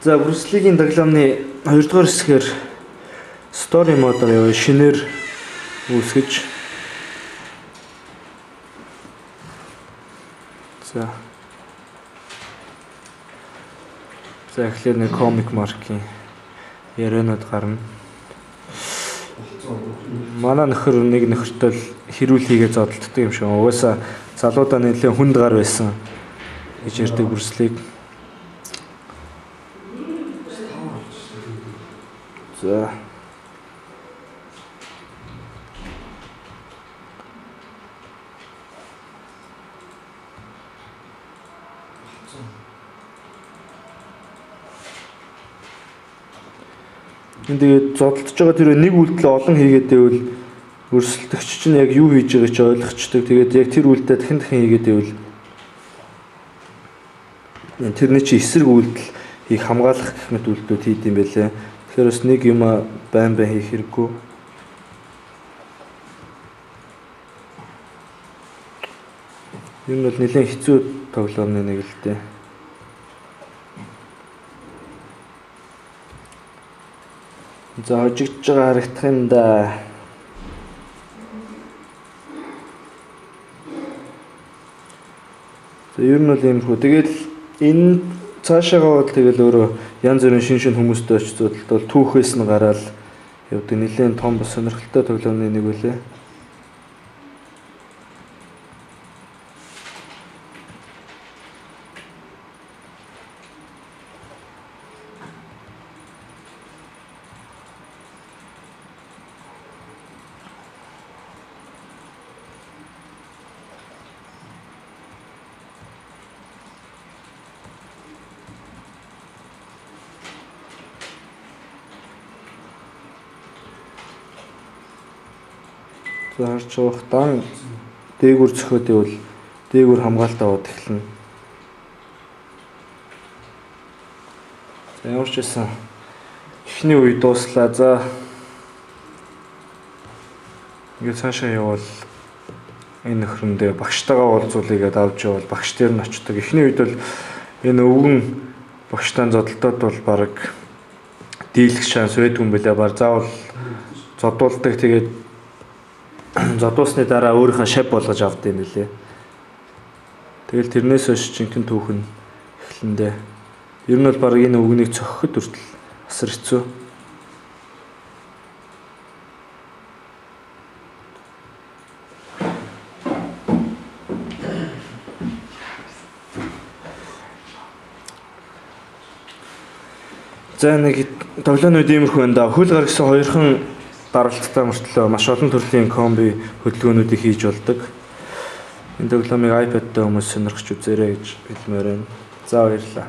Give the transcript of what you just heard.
За Bruce Lee-ийн тоглоомны 2 дугаар хэсгээр story mode яваа шинээр үүсгэж. За эхлээд нэг comic mark-ийн ярианууд гарна. Манай нөхөр нэг нөхөртөө хэрүүл хийгээ зодтолдог юм шиг. Угаасаа залуудаа нэлээд хүнд гар байсан гэж ярьдаг Bruce Lee. За тэгээд зодтолж байгаа тэр нэг үйлдэл олон хийгээд байвал өрсөлдөгч чинь яг юу хийж байгааг ч ойлгочдөг. Тэгээд яг тэр үйлдэлээ дахин хийгээд байвал тэрний чи эсрэг үйлдэл хийх хамгаалах гэх мэт үйлдэлүүд хийд юм байлээ. Тэгэхээр бас нэг юм байн хийх хэрэггүй. Энэ бол нэлээд хэцүү тоглоомны нэг л дээ. За хожигдж байгаа харагдах юм да. За ер нь бол юм хөө. Тэгэл энэ цаашаагаа бол тэгэл өөрөө янз бүрийн шин хүмүүстэй очиж зодтолт бол түүхээс нь гараад явдаг нэлээд том бас сонирхолтой тоглоомны нэг үлээ. За харж байгаа дан дээгүр цохиод ивэл дээгүр хамгаалт аваад эхэлнэ. За ямар ч байсан эхний үе дууслаа. За ингээд цаашаа явбал энэ нөхрөндөө багштайгаа уулзуулъя гэдээ авч явбал багш дээр нь очдог. Эхний үед бол энэ өвгөн багштай зодтолтод бол баг дийлэх шанс байдгүй юм билээ. Баг заавал зодуулдаг. Тэгээд зодуусны дараа өөрийнхөө шав болгож авдаг юм билээ. Тэгэл тэрнээс хойш жинхэнэ түүх нь эхлэндээ. Ер нь бол баг энэ өвгнийг цохиход хүртэл асар хэцүү. За нэг тоглоомнууд иймэрхүү байна да. Хөл гаргасан хоёрхан даралттай мөртлөө маш олон төрлийн комби хөдөлгөөнүүдийг хийж болдог. Энэ тоглоомыг iPad-тай хүмүүс сонирхож үзээрэй гэж хэлмээр байна. За баярлалаа.